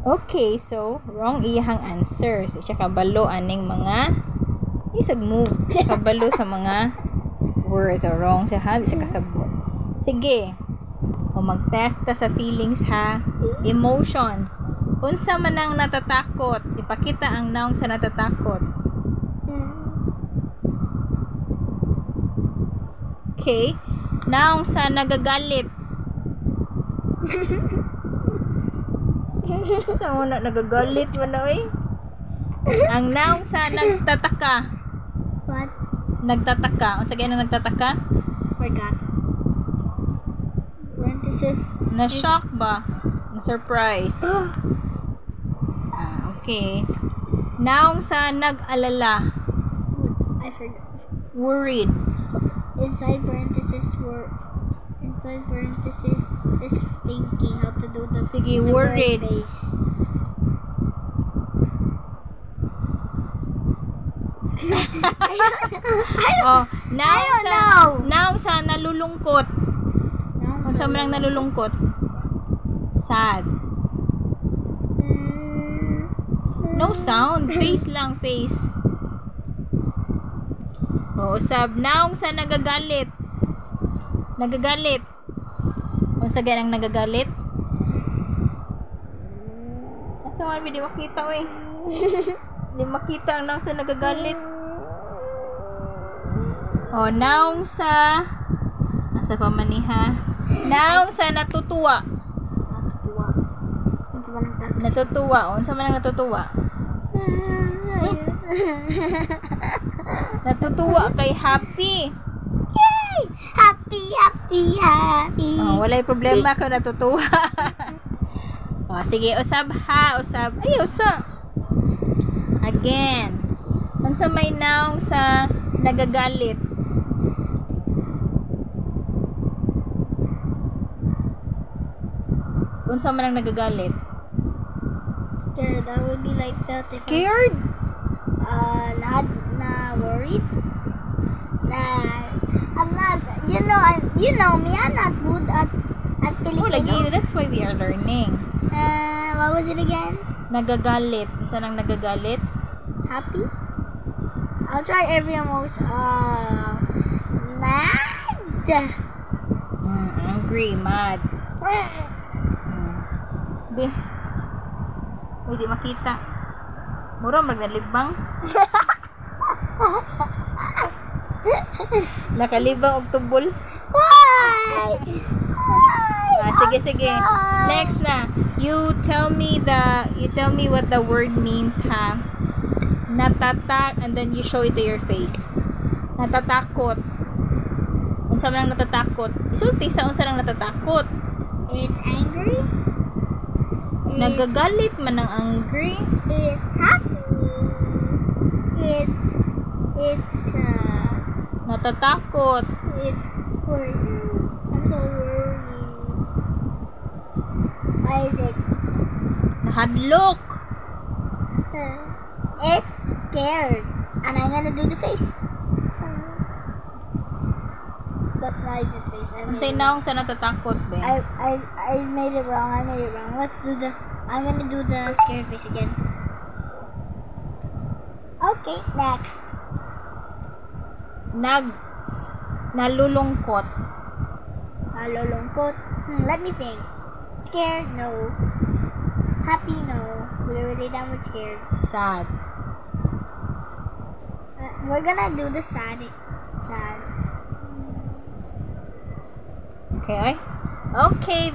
Okay, so wrong iyahang answer. So, siya kabalo aning mga isag move. Siya kabalo sa mga words or wrong siya ha. Siya kasabot. Sige. O mag-test ta sa feelings ha. Emotions. Unsa man ang natatakot? Ipakita ang noun sa natatakot. Okay. Noun sa nagagalit. So, nagagalit mo na eh. Ang noun sa nagtataka. What? Nagtataka. Unsa gaya na nagtataka? Forgot. Parenthesis. Na-shock ba? Na-surprise? Okay. Noun sa nag-alala. I forgot. Worried. Inside parenthesis is thinking how to do the Sige, the worried. face. Oh, I don't know. Noun sa nalulungkot. Unsa man ang nalulungkot? Sad. No sound. Face lang, face. O, usab. Noun sa nagagalit. Nagagalit. Unsa ganang nagagalit? Asa man di makita oy. Di makita ang noun sa nagagalit. O, noun sa asa pa man ni ha? Noun sa natutuwa. Natutuwa. Unsa man ang natutuwa? Natutuwa kay happy. Yay! Happy, happy, happy. Oh, walay problema kung natutuwa. Oh, sige, usab ha, usab. Ay, usab. Again. Unsa may noun sa nagagalit? Unsa man ang nagagalit? Scared. I would be like that. If Scared? not worried. I'm not. You know me. I'm not good at Oh, Filipino. lagi. That's why we are learning. What was it again? Nagagalit. Unsa nang nagagalit? Happy. I'll try every emotion. Mad. Angry, mad. Di. Uy, di makita. Mura, magnalibang. Nakalibang og tubol. Why? Sige. Next na. You tell me what the word means, ha? Natatak, and then you show it to your face. Natatakot. Unsa man ang natatakot? Isulti sa unsa nang natatakot. It's angry. Nagagalit man ang angry. It's happy. It's Natatakot. It's worried. I'm so worried. Why is it? Nahadlok. It's scared. And I'm gonna do the face. That's not even face. Unsay naong sa natatakot, be? I made it wrong. Let's do I'm gonna do the scared face again. Okay, next. Nalulungkot. Nalulungkot. Let me think. Scared? No. Happy? No. We're already done with scared. Sad. We're gonna do the sad. Okay. Okay.